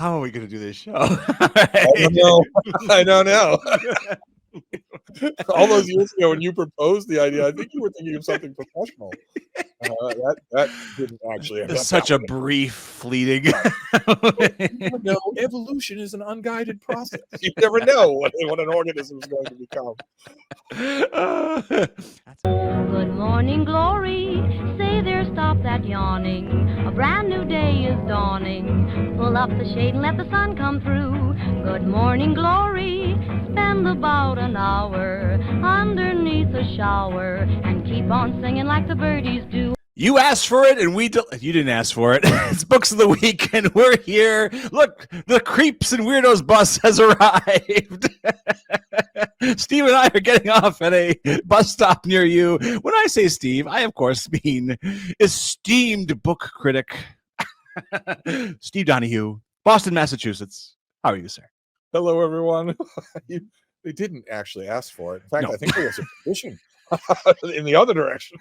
how are we going to do this show? I don't know. I don't know. All those years ago when you proposed the idea, I think you were thinking of something professional. That didn't actually end up Such a brief, fleeting. No, evolution is an unguided process. You never know what an organism is going to become. Good morning, glory. Say there, stop that yawning. A brand new day is dawning. Pull up the shade and let the sun come through. Good morning, glory. Spend about an hour underneath a shower and keep on singing like the birdies do. You asked for it, and you didn't ask for it. It's Books of the Week, and we're here. Look, the Creeps and Weirdos bus has arrived. Steve and I are getting off at a bus stop near you. When I say Steve, I, of course, mean esteemed book critic Steve Donahue, Boston, Massachusetts. How are you, sir? Hello, everyone. They didn't actually ask for it. In fact, No. I think there was a petition in the other direction.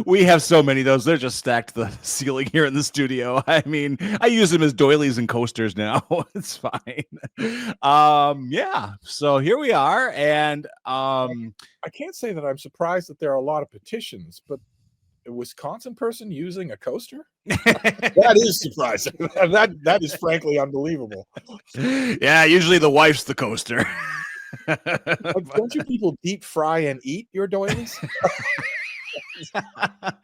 We have so many of those. They're just stacked to the ceiling here in the studio. I mean, I use them as doilies and coasters now. It's fine. Yeah. So here we are. And I can't say that I'm surprised that there are a lot of petitions, but a Wisconsin person using a coaster? That is surprising. That is frankly unbelievable. Yeah, usually the wife's the coaster. Don't you people deep fry and eat your doilies?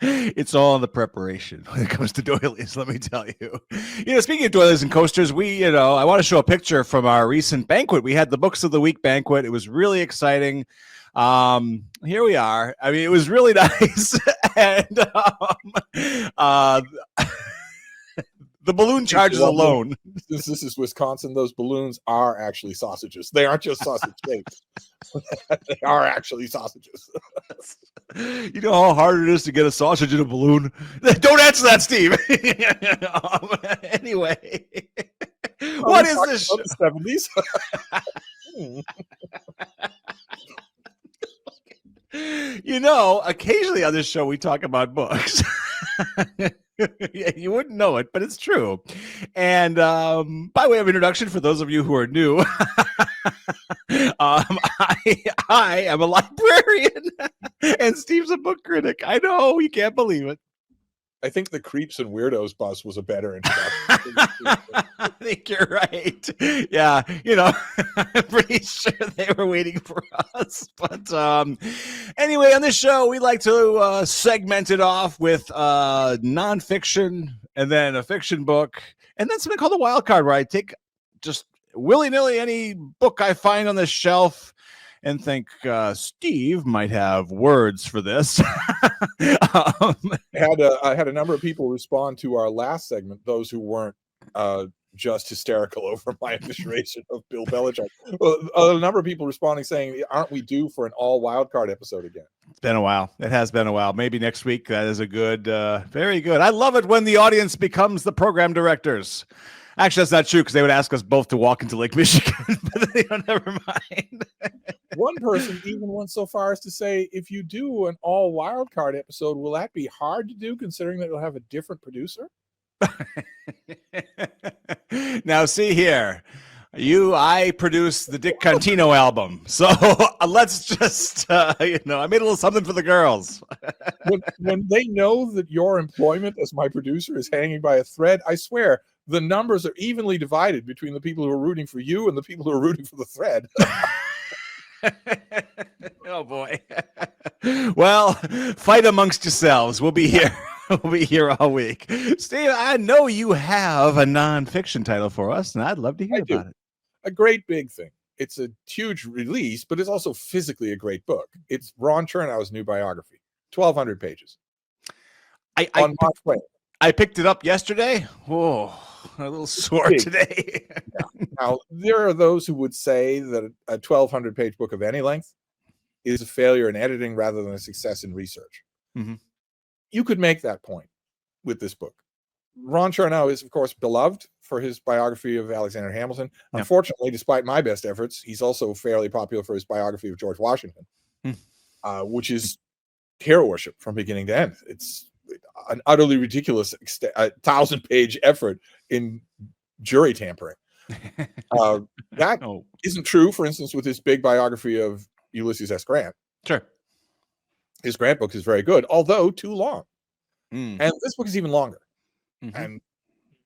It's all in the preparation when it comes to doilies, let me tell you. Speaking of doilies and coasters, I want to show a picture from our recent banquet. We had the Books of the Week banquet. It was really exciting. Here we are. I mean, it was really nice. And the balloon charges alone. Since this is Wisconsin, those balloons are actually sausages. They aren't just sausage shaped. They are actually sausages. You know how hard it is to get a sausage in a balloon? Don't answer that, Steve. Anyway, what is this? The 70s? Occasionally on this show we talk about books. Yeah, you wouldn't know it, but it's true. And by way of introduction, for those of you who are new, I am a librarian, and Steve's a book critic. I know, you can't believe it. I think the Creeps and Weirdos bus was a better introduction. I think you're right. Yeah, I'm pretty sure they were waiting for us. But anyway, on this show, we like to segment it off with nonfiction and then a fiction book, and then something called the Wildcard, where I take just willy-nilly any book I find on the shelf and think Steve might have words for this. I had a number of people respond to our last segment, those who weren't just hysterical over my evisceration of Bill Belichick. A number of people responding saying, aren't we due for an all Wildcard episode again? It's been a while. It has been a while. Maybe next week. That is a good, very good. I love it when the audience becomes the program directors. Actually, that's not true, because they would ask us both to walk into Lake Michigan, but never mind. One person even went so far as to say, if you do an all Wildcard episode, will that be hard to do, considering that it'll have a different producer? Now, see here. I produced the Dick Contino album, so let's just, I made a little something for the girls. when they know that your employment as my producer is hanging by a thread, I swear, the numbers are evenly divided between the people who are rooting for you and the people who are rooting for the thread. Oh, boy. Well, fight amongst yourselves. We'll be here. We'll be here all week. Steve, I know you have a nonfiction title for us, and I'd love to hear about it. A great big thing. It's a huge release, but it's also physically a great book. It's Ron Chernow's new biography, 1,200 pages. On Mark Twain. I picked it up yesterday. Whoa, a little sore today. Yeah. Now, there are those who would say that a 1,200-page book of any length is a failure in editing rather than a success in research. Mm-hmm. You could make that point with this book. Ron Chernow is, of course, beloved for his biography of Alexander Hamilton. Yep. Unfortunately, despite my best efforts, he's also fairly popular for his biography of George Washington, which is hero worship from beginning to end. an utterly ridiculous 1,000-page effort in jury tampering. That isn't true, for instance, with his big biography of Ulysses S. Grant. Sure. His Grant book is very good, although too long. Mm. And this book is even longer. Mm-hmm. And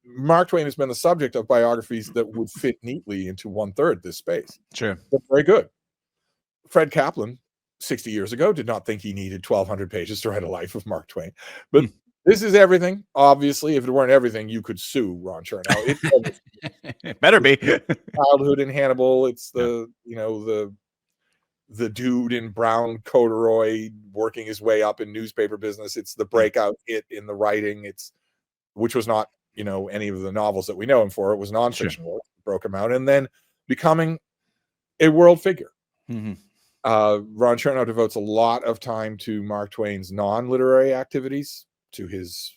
Mark Twain has been the subject of biographies that would fit neatly into 1/3 this space. Sure. But very good. Fred Kaplan, 60 years ago, did not think he needed 1,200 pages to write a life of Mark Twain. But this is everything. Obviously, if it weren't everything, you could sue Ron Chernow. It better be. Childhood in Hannibal. It's the dude in brown corduroy working his way up in newspaper business. It's the breakout hit in the writing. Which was not, any of the novels that we know him for. It was nonfiction work. Broke him out, and then becoming a world figure. Mm-hmm. Ron Chernow devotes a lot of time to Mark Twain's non-literary activities, to his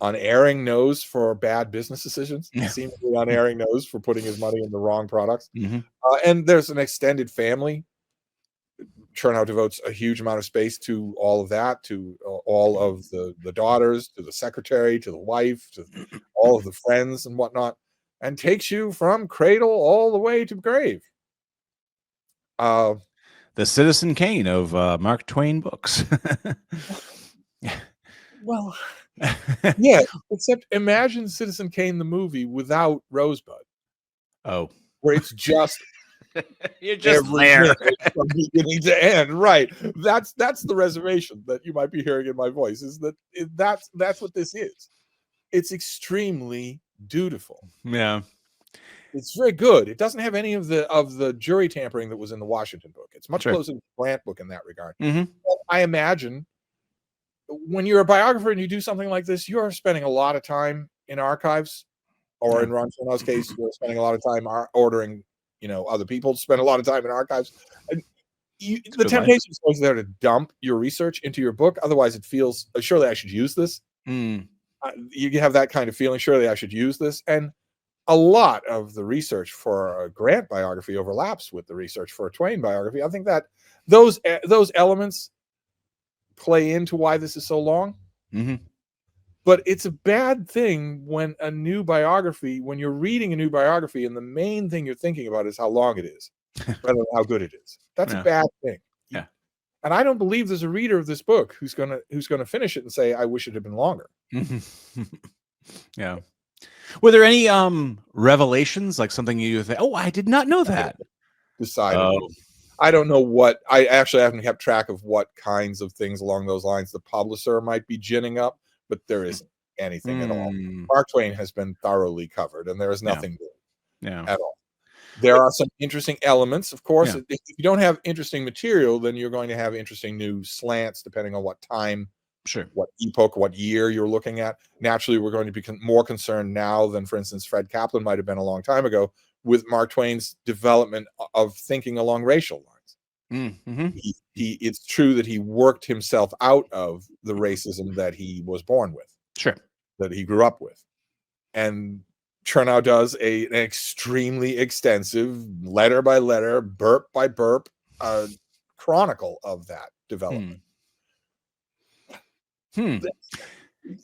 unerring nose for bad business decisions, seemingly unerring nose for putting his money in the wrong products. Mm-hmm. And there's an extended family. Chernow devotes a huge amount of space to all of that, to all of the daughters, to the secretary, to the wife, to all of the friends and whatnot, and takes you from cradle all the way to grave. The Citizen Kane of Mark Twain books. Well, yeah, except imagine Citizen Kane the movie without Rosebud. Oh, where it's just you're just there from beginning to end, right? That's the reservation that you might be hearing in my voice. Is that that's what this is? It's extremely dutiful. Yeah. It's very good. It doesn't have any of the jury tampering that was in the Washington book. It's much closer to the Grant book in that regard. Mm-hmm. I imagine when you're a biographer and you do something like this, you're spending a lot of time in archives, or in Ron Chernow's case, you're spending a lot of time ordering, other people to spend a lot of time in archives. And the temptation is always there to dump your research into your book. Otherwise, it feels, surely I should use this. Mm. You have that kind of feeling, surely I should use this. And a lot of the research for a Grant biography overlaps with the research for a Twain biography. I think that those elements play into why this is so long. Mm-hmm. But it's a bad thing when you're reading a new biography and the main thing you're thinking about is how long it is rather than how good it is. That's a bad thing. Yeah. And I don't believe there's a reader of this book who's gonna finish it and say, I wish it had been longer. Yeah. Were there any revelations, like something you think, oh, I did not know that? Decided. I don't know what, I actually haven't kept track of what kinds of things along those lines the publisher might be ginning up, but there isn't anything at all. Mark Twain has been thoroughly covered, and there is nothing new at all. There are some interesting elements, of course. If you don't have interesting material, then you're going to have interesting new slants, depending on what time, what epoch, what year you're looking at. Naturally, we're going to be more concerned now than, for instance, Fred Kaplan might have been a long time ago, with Mark Twain's development of thinking along racial lines. Mm-hmm. It's true that he worked himself out of the racism that he was born with, that he grew up with. And Chernow does an extremely extensive, letter by letter, burp by burp, chronicle of that development.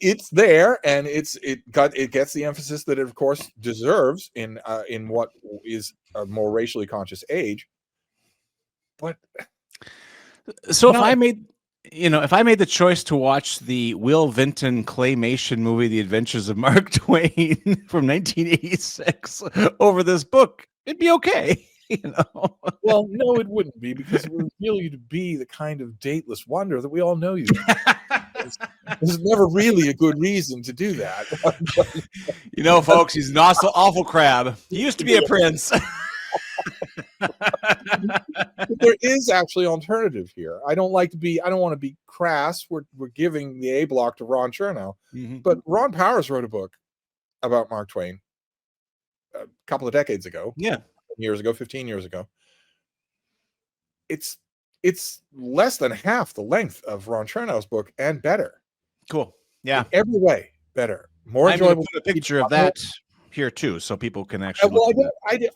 It's there, and it gets the emphasis that it, of course, deserves in what is a more racially conscious age. But so if I made the choice to watch the Will Vinton claymation movie, The Adventures of Mark Twain from 1986 over this book, it'd be okay. Well, no, it wouldn't be, because it would feel you to be the kind of dateless wonder that we all know you. There's never really a good reason to do that. Folks, he's an awful crab. He used to be a prince. But there is actually alternative here. I don't want to be crass. We're giving the A block to Ron Chernow. Mm-hmm. But Ron Powers wrote a book about Mark Twain a couple of decades ago. 15 years ago. It's less than half the length of Ron Chernow's book, and better. Cool. Yeah. In every way, better. More enjoyable. Put a picture of that here too, so people can actually.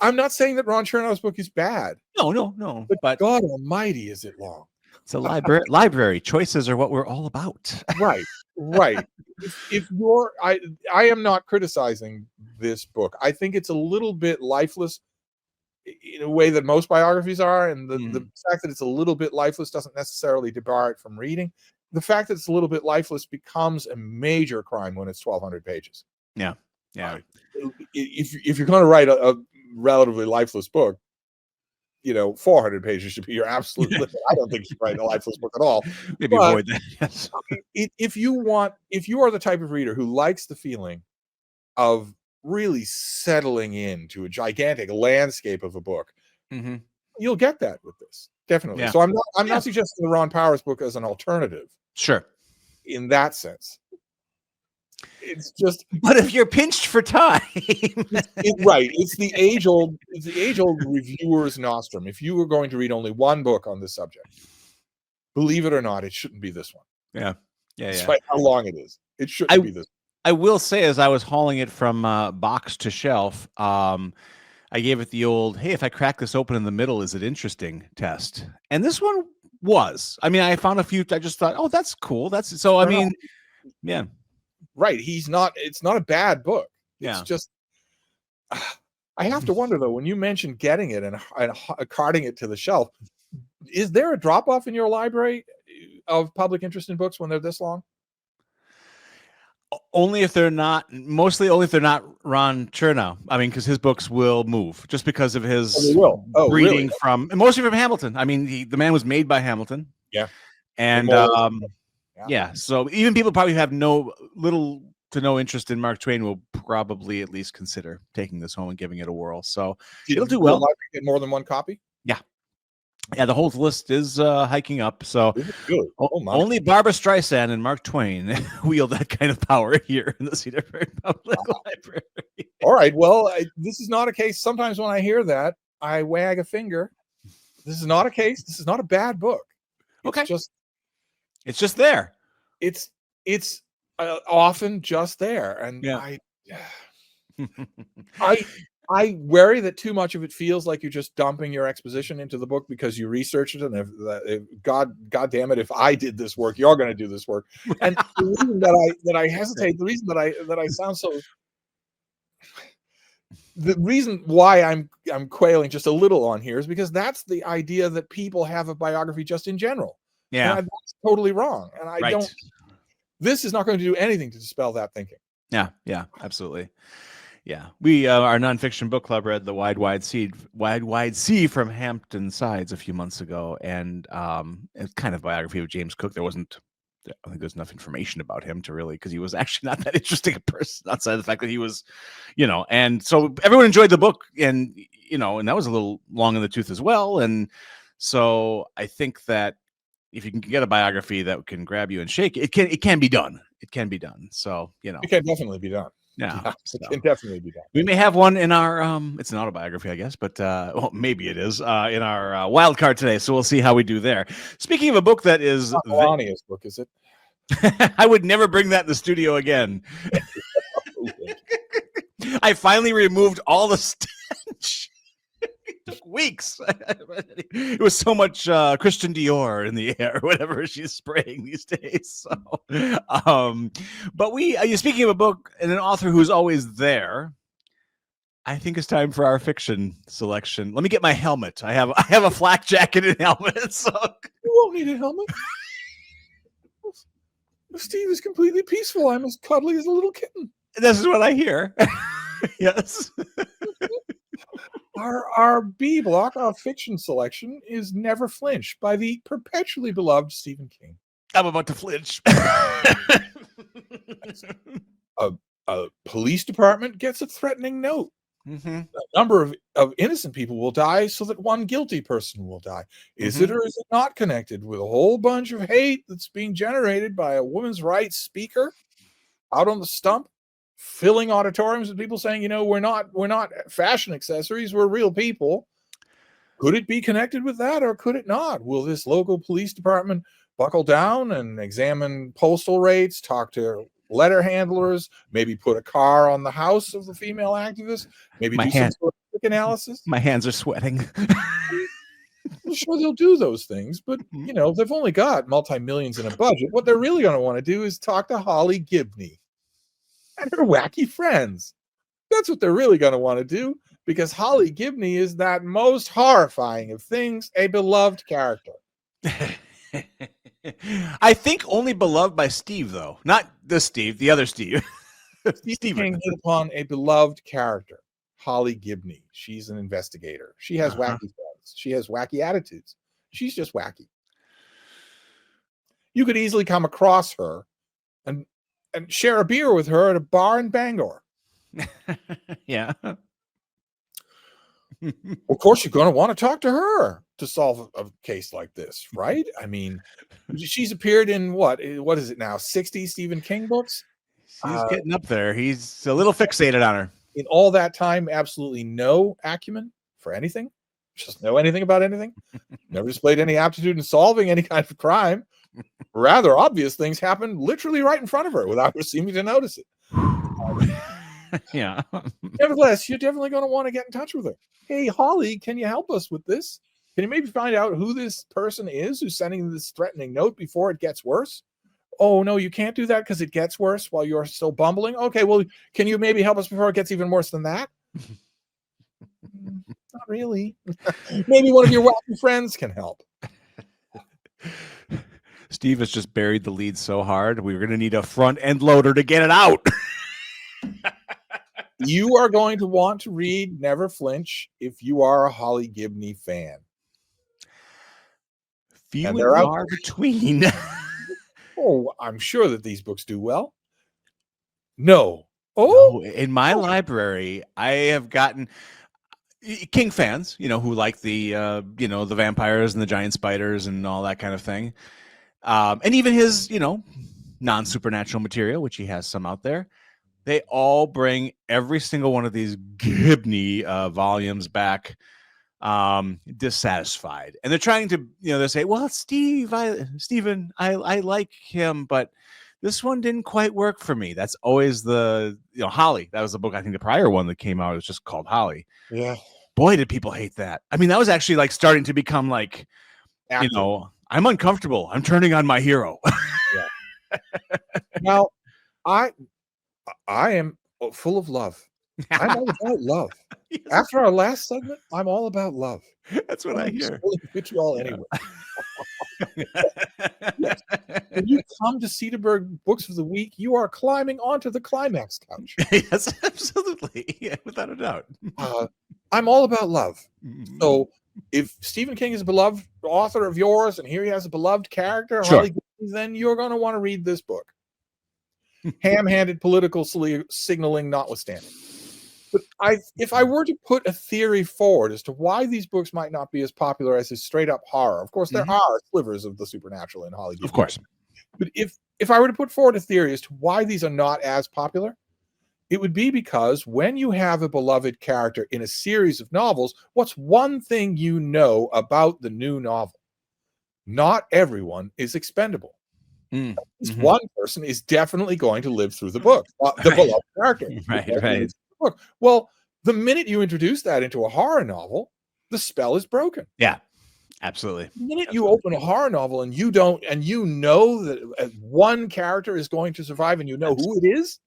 I'm not saying that Ron Chernow's book is bad. No. But God Almighty, is it long? It's a library. Choices are what we're all about. Right. Right. If you're, I am not criticizing this book. I think it's a little bit lifeless in a way that most biographies are, and the fact that it's a little bit lifeless doesn't necessarily debar it from reading. The fact that it's a little bit lifeless becomes a major crime when it's 1,200 pages. Yeah. If you're going to write a relatively lifeless book, 400 pages should be your absolute limit. I don't think you should write a lifeless book at all. Maybe avoid that. Yes. If you are the type of reader who likes the feeling of really settling into a gigantic landscape of a book, you'll get that with this, definitely. So I'm not suggesting the Ron Powers book as an alternative. Sure. In that sense. It's just, but if you're pinched for time, right? It's the age-old reviewer's nostrum. If you were going to read only one book on this subject, believe it or not, it shouldn't be this one. Yeah. Despite how long it is, it shouldn't be this. I will say, as I was hauling it from box to shelf, I gave it the old, "Hey, if I crack this open in the middle, is it interesting?" test, and this one was. I mean, I found a few. I just thought, "Oh, that's cool." That's so. I mean, yeah. Right. It's not a bad book. It's just, I have to wonder though, when you mentioned getting it and carting it to the shelf, is there a drop off in your library of public interest in books when they're this long? Only if they're not Ron Chernow. I mean, because his books will move just because of his reading from, mostly from Hamilton. I mean, the man was made by Hamilton. Yeah. And so even people probably have little to no interest in Mark Twain will probably at least consider taking this home and giving it a whirl. So it'll do well. Get more than one copy? Yeah, the whole list is hiking up. So only Barbara Streisand and Mark Twain wield that kind of power here in the Cedarburg Public Library. All right. Well, this is not a case. Sometimes when I hear that, I wag a finger. This is not a case. This is not a bad book. It's just there. It's often just there, and I worry that too much of it feels like you're just dumping your exposition into the book because you researched it, and if God damn it, if I did this work, you're going to do this work. And the reason that I hesitate, the reason that I sound so, the reason why I'm quailing just a little on here is because that's the idea that people have of biography just in general. Yeah, and that's totally wrong. And I don't. This is not going to do anything to dispel that thinking. Yeah, absolutely. Yeah, we our nonfiction book club read The Wide Sea from Hampton Sides a few months ago, and it's kind of biography of James Cook. I think there's enough information about him to really, because he was actually not that interesting a person outside of the fact that he was, and so everyone enjoyed the book, and and that was a little long in the tooth as well, and so I think that if you can get a biography that can grab you and shake it can be done. It can be done. So it can definitely be done. Yeah, it can definitely be done. We may have one in our it's an autobiography, I guess, but maybe it is in our Wildcard today. So we'll see how we do there. Speaking of a book that is Melania's book, is it? I would never bring that in the studio again. I finally removed all the stench. It took weeks. It was so much Christian Dior in the air, whatever she's spraying these days. So, but speaking of a book and an author who's always there, I think it's time for our fiction selection. Let me get my helmet. I have a flak jacket and helmet. So you won't need a helmet. Steve is completely peaceful. I'm as cuddly as a little kitten. This is what I hear. Yes. Our B block, our fiction selection, is Never Flinch by the perpetually beloved Stephen King. I'm about to flinch. A police department gets a threatening note. Mm-hmm. A number of innocent people will die so that one guilty person will die. Is it or is it not connected with a whole bunch of hate that's being generated by a women's rights speaker out on the stump, filling auditoriums with people saying, we're not fashion accessories, we're real people? Could it be connected with that, or could it not? Will this local police department buckle down and examine postal rates, talk to letter handlers, maybe put a car on the house of the female activist, maybe some sort of analysis? My hands are sweating. I'm sure they'll do those things, but you know, they've only got multi-millions in a budget. What they're really going to want to do is talk to Holly Gibney and her wacky friends. That's what they're really going to want to do, because Holly Gibney is that most horrifying of things, a beloved character. I think only beloved by Steve, though. Not this Steve, the other Steve. Stephen King hit upon a beloved character, Holly Gibney. She's an investigator. She has wacky friends. She has wacky attitudes. She's just wacky. You could easily come across her and share a beer with her at a bar in Bangor. Yeah. Of course, you're going to want to talk to her to solve a case like this, right? I mean, she's appeared in what is it now? 60 Stephen King books? He's getting up there. He's a little fixated on her. In all that time, absolutely no acumen for anything. Just know anything about anything. Never displayed any aptitude in solving any kind of crime. Rather obvious things happen literally right in front of her without her seeming to notice it. Yeah. Nevertheless, you're definitely going to want to get in touch with her. Hey, Holly, can you help us with this? Can you maybe find out who this person is who's sending this threatening note before it gets worse? Oh, no, you can't do that because it gets worse while you're still bumbling. Okay, well, can you maybe help us before it gets even worse than that? Not really. Maybe one of your wacky friends can help. Steve has just buried the lead so hard. We're going to need a front end loader to get it out. You are going to want to read Never Flinch if you are a Holly Gibney fan. Few and far between. Oh, I'm sure that these books do well. No. Oh, no, in my library, I have gotten King fans, who like the, the vampires and the giant spiders and all that kind of thing. And even his, non-supernatural material, which he has some out there. They all bring every single one of these Gibney volumes back dissatisfied. And they're trying to, they say, well, Stephen, I like him, but this one didn't quite work for me. That's always the, Holly. That was the book, I think the prior one that came out, it was just called Holly. Yeah. Boy, did people hate that. I mean, that was actually like starting to become like, active. I'm uncomfortable. I'm turning on my hero. Yeah. Now, I am full of love. I'm all about love. Yes. After our last segment, I'm all about love. That's what I hear. Vitriol anyway. Yes. When you come to Cedarburg Books of the Week, you are climbing onto the climax couch. Yes, absolutely. Yeah, without a doubt. I'm all about love. So if Stephen King is a beloved author of yours, and here he has a beloved character, sure. Holly Gibney, then you're going to want to read this book. Ham-handed political signaling notwithstanding. But if I were to put a theory forward as to why these books might not be as popular as his straight-up horror, of course, there are slivers of the supernatural in Holly Gibney. Of course. But if I were to put forward a theory as to why these are not as popular, it would be because when you have a beloved character in a series of novels, what's one thing you know about the new novel? Not everyone is expendable. One person is definitely going to live through the book, the beloved character. Right. Book. Well, the minute you introduce that into a horror novel, the spell is broken. Yeah, absolutely. The minute you open a horror novel and you know that one character is going to survive and you know who it is,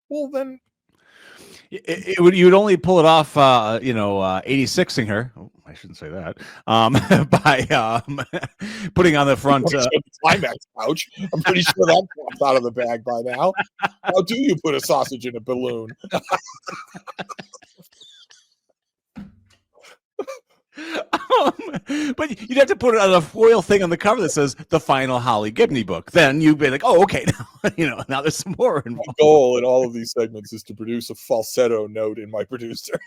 well, then you would only pull it off, 86ing her. Oh, I shouldn't say that. By putting on the front climax pouch. I'm pretty sure that pops out of the bag by now. How do you put a sausage in a balloon? But you'd have to put it on a foil thing on the cover that says the final Holly Gibney book. Then you'd be like, oh, okay, now there's some more involved. My goal in all of these segments is to produce a falsetto note in my producer.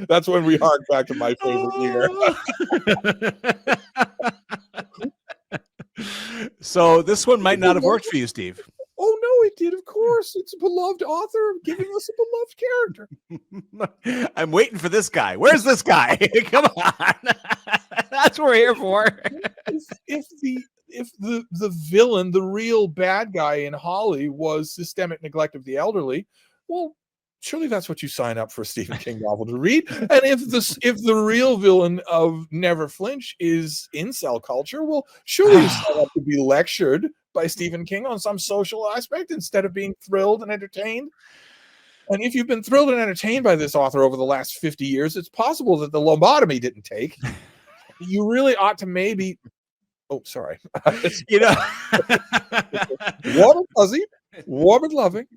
That's when we hark back to my favorite year. So this one might not have worked for you, Steve. Oh, no, it did, of course. It's a beloved author giving us a beloved character. I'm waiting for this guy. Where's this guy? Come on. That's what we're here for. If the villain, the real bad guy in Holly was systemic neglect of the elderly, well, surely that's what you sign up for a Stephen King novel to read. And if the real villain of Never Flinch is incel culture, well, surely you sign up to be lectured by Stephen King on some social aspect instead of being thrilled and entertained. And if you've been thrilled and entertained by this author over the last 50 years, it's possible that the lobotomy didn't take. You really ought to maybe. Oh, sorry. You know, Warm and fuzzy, warm and loving.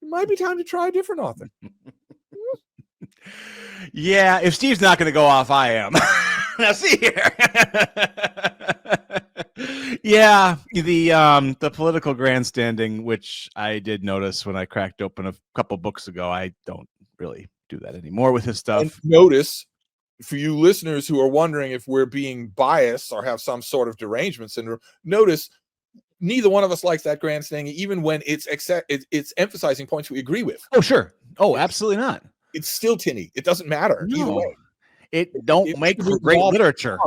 It might be time to try a different author. Yeah, if Steve's not going to go off, I am. Now, see here. Yeah, the political grandstanding, which I did notice when I cracked open a couple books ago. I don't really do that anymore with his stuff. And notice, for you listeners who are wondering if we're being biased or have some sort of derangement syndrome, notice neither one of us likes that grandstanding, even when it's emphasizing points we agree with. Oh, sure. Oh, absolutely not. It's still tinny. It doesn't matter either way. It don't make for great literature.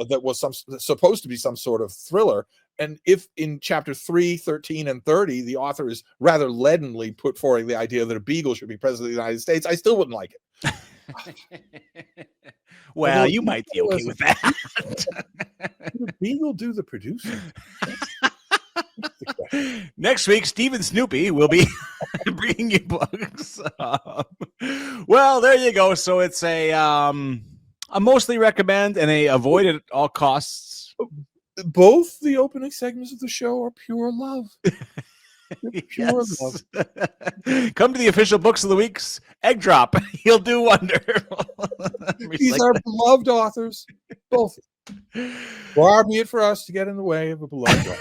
That was supposed to be some sort of thriller. And if in chapter 3, 13, and 30, the author is rather leadenly put forward the idea that a beagle should be president of the United States, I still wouldn't like it. Well, you might be okay with that. Did Beagle do the producing? Next week, Stephen Snoopy will be bringing you books. Well, there you go. So it's a mostly recommend and a avoid at all costs. Both the opening segments of the show are pure love. Pure love. Come to the official Books of the Week's Egg Drop. He'll do wonder. These are beloved authors. Both. Far be it for us to get in the way of a beloved author.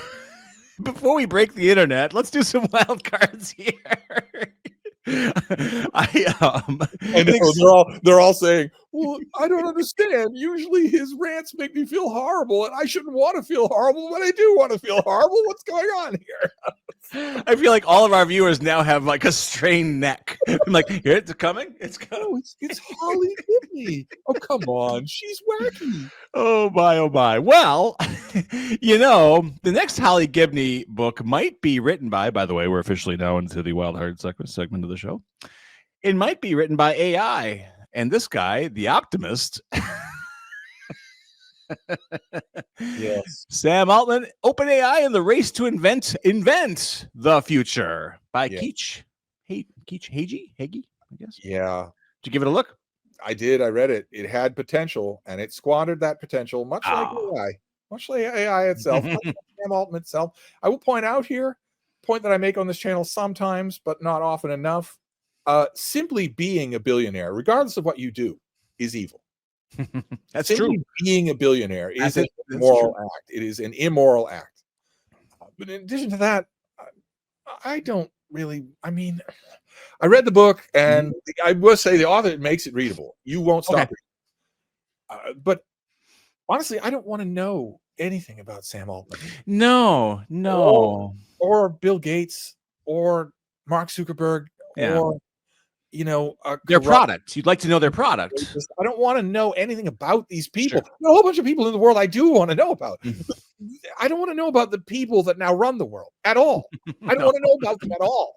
Before we break the internet, let's do some wild cards here. I know they're all saying, well, I don't understand. Usually his rants make me feel horrible, and I shouldn't want to feel horrible, but I do want to feel horrible. What's going on here? I feel like all of our viewers now have like a strained neck. I'm like, here it's coming. It's coming. Oh, it's Holly Gibney. Oh, come on. She's wacky. Oh my. Well, the next Holly Gibney book might be written by the way, we're officially now into the Wildcard segment of the show. It might be written by AI. And this guy, the optimist, yes, Sam Altman, OpenAI in the race to invent the future by Keach Hagee, I guess. Yeah. Did you give it a look? I did. I read it. It had potential, and it squandered that potential, much like AI itself, much like Sam Altman itself. I will point out here, point that I make on this channel sometimes, but not often enough. Simply being a billionaire, regardless of what you do, is evil. That's simply true. Being a billionaire is an immoral act. It is an immoral act. But in addition to that, I don't really. I mean, I read the book, and I will say the author makes it readable. You won't stop reading. But honestly, I don't want to know anything about Sam Altman. No. Or Bill Gates, or Mark Zuckerberg, or their product. You'd like to know their product. I don't want to know anything about these people. Sure. There are a whole bunch of people in the world I do want to know about. I don't want to know about the people that now run the world at all. I don't want to know about them at all.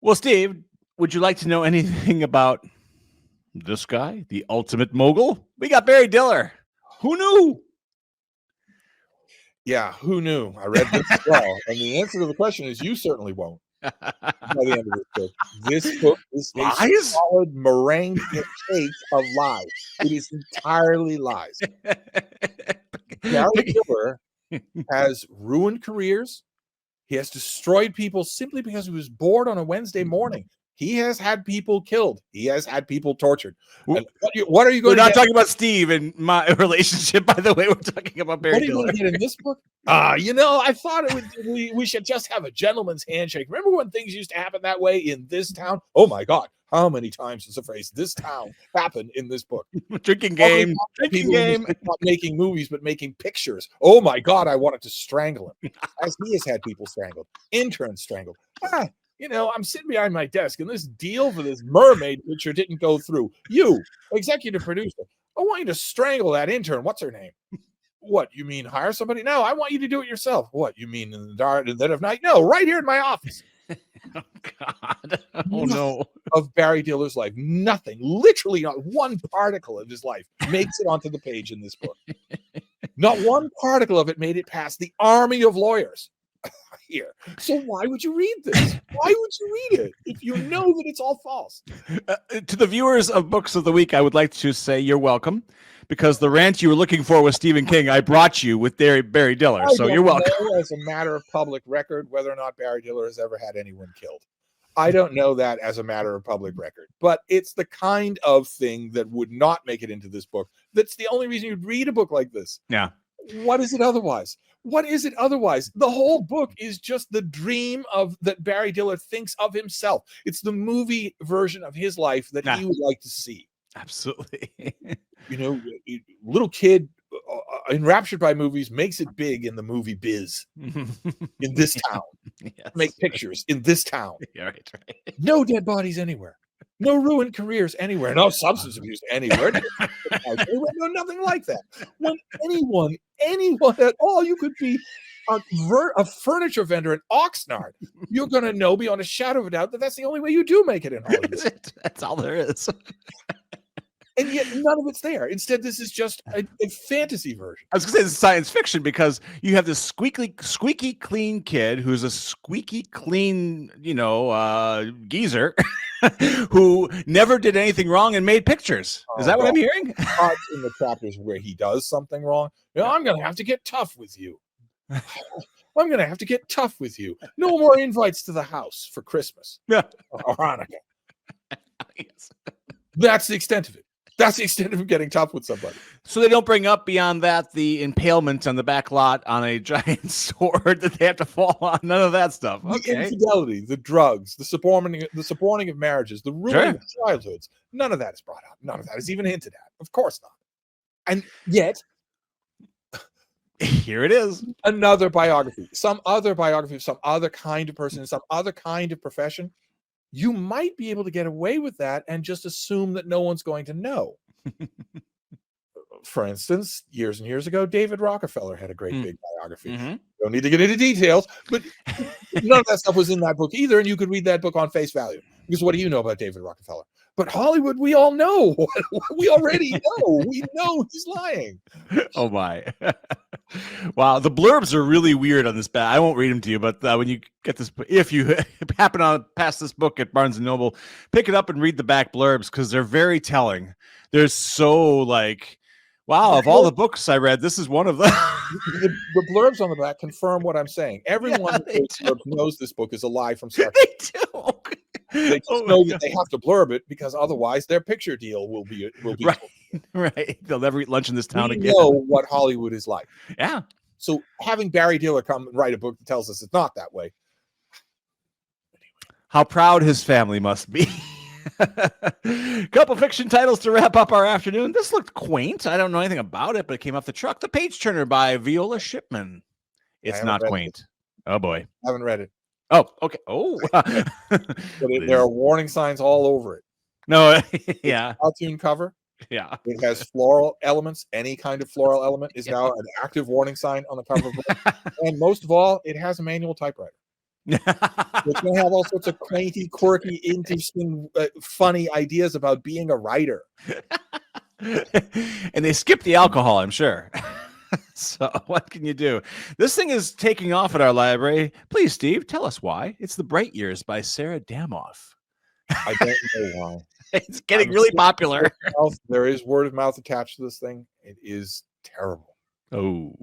Well, Steve, would you like to know anything about this guy, the ultimate mogul? We got Barry Diller. Who knew? Yeah, who knew? I read this as well. And the answer to the question is you certainly won't. By the end of this book is a solid meringue cake of lies. It is entirely lies. Barry Diller has ruined careers. He has destroyed people simply because he was bored on a Wednesday morning. He has had people killed. He has had people tortured. And what are you going to We're not talking about Steve and my relationship, by the way. We're talking about Barry Diller. What are you going to get in this book? I thought we should just have a gentleman's handshake. Remember when things used to happen that way in this town? Oh, my God. How many times does the phrase "this town" happen in this book? Drinking game. Not making movies, but making pictures. Oh, my God. I wanted to strangle him. As he has had people strangled. Interns strangled. I'm sitting behind my desk, and this deal for this mermaid picture didn't go through. You, executive producer, I want you to strangle that intern. What's her name? What, you mean hire somebody? No, I want you to do it yourself. What, you mean in the dead of night? No, right here in my office. Oh, God. Oh, no. Of Barry Diller's life. Nothing, literally not one particle of his life makes it onto the page in this book. Not one particle of it made it past the army of lawyers here. So why would you read this? Why would you read it if you know that it's all false? To the viewers of Books of the Week, I would like to say you're welcome, because the rant you were looking for with Stephen King, I brought you with Barry Diller. So you're welcome. I don't know, as a matter of public record, whether or not Barry Diller has ever had anyone killed. I don't know that as a matter of public record, but it's the kind of thing that would not make it into this book. That's the only reason you'd read a book like this. Yeah. What is it otherwise? What is it otherwise? The whole book is just the dream of that Barry Diller thinks of himself. It's the movie version of his life that he would like to see. Absolutely. You know, little kid enraptured by movies makes it big in the movie biz in this town. Yes. Make pictures in this town. Yeah, right. No dead bodies anywhere. No ruined careers anywhere. No substance abuse anywhere. No, nothing like that. When anyone at all, you could be a furniture vendor in Oxnard. You're going to know beyond a shadow of a doubt that that's the only way you do make it in Hollywood. That's all there is. And yet none of it's there. Instead, this is just a fantasy version. I was going to say it's science fiction, because you have this squeaky clean kid who's a squeaky clean, geezer who never did anything wrong and made pictures. Is that what I'm hearing? In the chapters where he does something wrong, I'm going to have to get tough with you. I'm going to have to get tough with you. No more invites to the house for Christmas or Hanukkah. Yes. That's the extent of it. That's the extent of him getting tough with somebody. So they don't bring up beyond that the impalement on the back lot on a giant sword that they have to fall on. None of that stuff. The Okay. infidelity, the drugs, the supporting of marriages, the ruining of childhoods. None of that is brought up. None of that is even hinted at. Of course not. And yet, here it is. Another biography, some other biography of some other kind of person in some other kind of profession. You might be able to get away with that and just assume that no one's going to know. For instance, years and years ago, David Rockefeller had a great big biography. Mm-hmm. Don't need to get into details, but none of that stuff was in that book either, and you could read that book on face value. Because what do you know about David Rockefeller? But Hollywood, we all know. We already know. We know he's lying. Oh, my. Wow. The blurbs are really weird on this bat. I won't read them to you, but when you get this, if you happen on pass this book at Barnes & Noble, pick it up and read the back blurbs, because they're very telling. They're so like, wow, of all the books I read, this is one of them. The blurbs on the back confirm what I'm saying. Everyone who knows this book is a lie from start. They do. They just know that they have to blurb it, because otherwise their picture deal will be right. Right. They'll never eat lunch in this town again. Know what Hollywood is like. Yeah. So having Barry Diller come and write a book that tells us it's not that way. How proud his family must be. Couple fiction titles to wrap up our afternoon. This looked quaint. I don't know anything about it, but it came off the truck. The Page Turner by Viola Shipman. It's not quaint. Oh boy. I haven't read it. Oh, okay. Oh. There are warning signs all over it. No, yeah. Cartoon cover. Yeah. It has floral elements. Any kind of floral element is now an active warning sign on the cover of it. And most of all, it has a manual typewriter. It's going to have all sorts of quainty, quirky, interesting, funny ideas about being a writer. And they skip the alcohol, I'm sure. So what can you do? This thing is taking off at our library. Please, Steve, tell us why. It's The Bright Years by Sarah Damoff. I don't know why. It's getting really popular. There is word of mouth attached to this thing. It is terrible. Oh.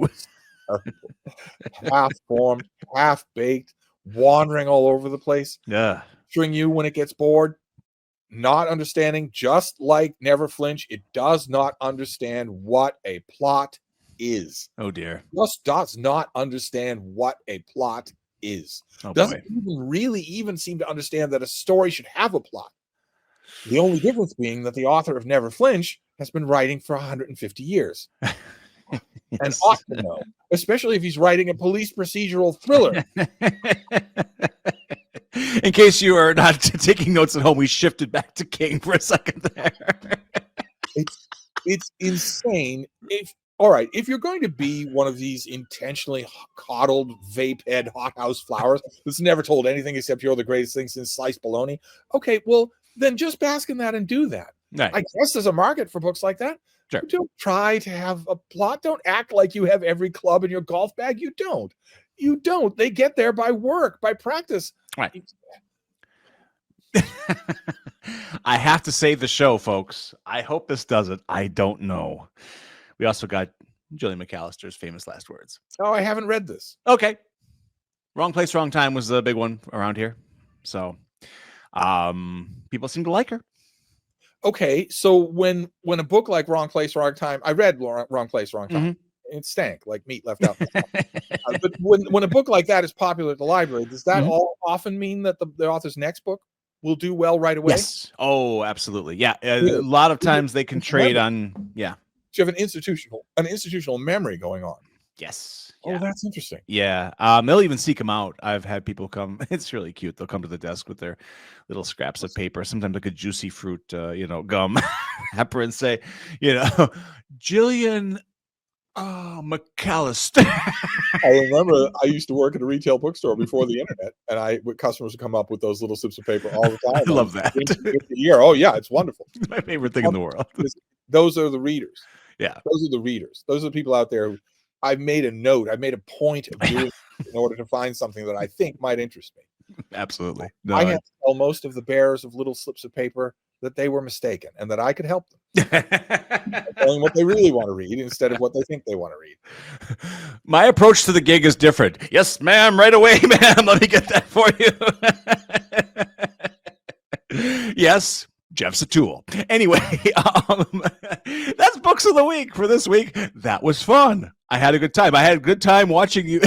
Half formed, half baked, wandering all over the place. Yeah. String you when it gets bored. Not understanding, just like Never Flinch, it does not understand what a plot is. Oh dear. Just does not understand what a plot is. Doesn't even seem to understand that a story should have a plot. The only difference being that the author of Never Flinch has been writing for 150 years. Yes. And ought to know, especially if he's writing a police procedural thriller. In case you are not taking notes at home, we shifted back to King for a second there. It's insane. If All right, if you're going to be one of these intentionally coddled vape head hothouse flowers that's never told anything except you're the greatest thing since sliced bologna, okay, well, then just bask in that and do that. Right. I guess there's a market for books like that. Sure. Don't try to have a plot. Don't act like you have every club in your golf bag. You don't. You don't. They get there by work, by practice. Right. I have to save the show, folks. I hope this does it. I don't know. We also got Julian McAllister's famous last words. Oh, I haven't read this. Okay. Wrong Place, Wrong Time was the big one around here. So people seem to like her. Okay, so when a book like Wrong Place, Wrong Time, I read Wrong Place, Wrong Time. Mm-hmm. It stank like meat left out. But when a book like that is popular at the library, does that all often mean that the author's next book will do well right away? Yes. Oh, absolutely. Yeah. A lot of times they can trade on. Yeah. So you have an institutional memory going on. Yes. Oh, that's interesting. Yeah. They'll even seek them out. I've had people come. It's really cute. They'll come to the desk with their little scraps of paper, sometimes like a juicy fruit, gum wrapper, and say, Jillian McAllister. I remember I used to work at a retail bookstore before the internet, and customers would come up with those little slips of paper all the time. I love that. Oh, yeah, it's wonderful. It's my favorite thing in the world. Those are the readers. Yeah. Those are the readers. Those are the people out there who I've made a note. I've made a point of doing in order to find something that I think might interest me. Absolutely. No, I have to tell most of the bearers of little slips of paper that they were mistaken and that I could help them. Telling what they really want to read instead of what they think they want to read. My approach to the gig is different. Yes, ma'am. Right away, ma'am. Let me get that for you. Yes. Jeff's a tool. Anyway, that's Books of the Week for this week. That was fun. I had a good time. I had a good time watching you.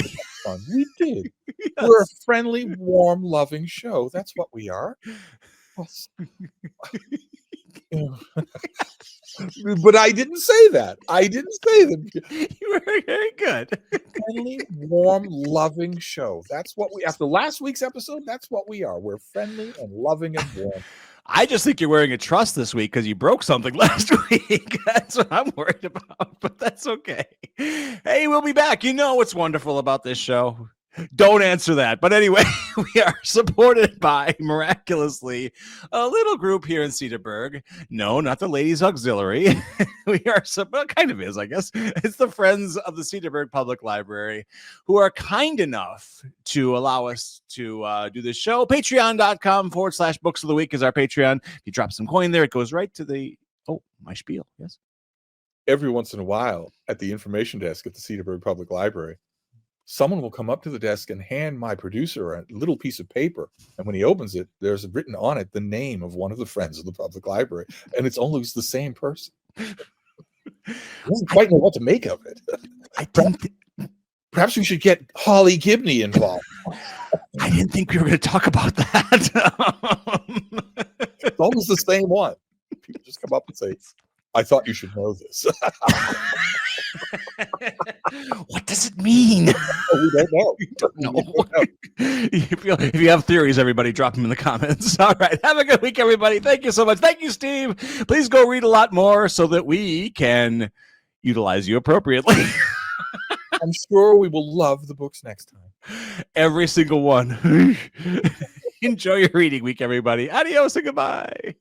We did. Yes. We're a friendly, warm, loving show. That's what we are. But I didn't say that. I didn't say that. You were very good. Friendly, warm, loving show. That's what we, after last week's episode, that's what we are. We're friendly and loving and warm. I just think you're wearing a trust this week because you broke something last week. That's what I'm worried about, but that's okay. Hey, we'll be back. You know what's wonderful about this show. Don't answer that. But anyway, we are supported by, miraculously, a little group here in Cedarburg. No, not the Ladies Auxiliary. We are, well, kind of is, I guess. It's the Friends of the Cedarburg Public Library who are kind enough to allow us to do this show. Patreon.com/Books of the Week is our Patreon. If you drop some coin there, it goes right to the, my spiel. Yes. Every once in a while at the information desk at the Cedarburg Public Library, someone will come up to the desk and hand my producer a little piece of paper. And when he opens it, there's written on it the name of one of the Friends of the Public Library. And it's always the same person. He doesn't quite know what to make of it. Perhaps we should get Holly Gibney involved. I didn't think we were going to talk about that. It's always the same one. People just come up and say, I thought you should know this. What does it mean? We don't know. We don't know. If you have theories, everybody, drop them in the comments. All right. Have a good week, everybody. Thank you so much. Thank you, Steve. Please go read a lot more so that we can utilize you appropriately. I'm sure we will love the books next time. Every single one. Enjoy your reading week, everybody. Adios and goodbye.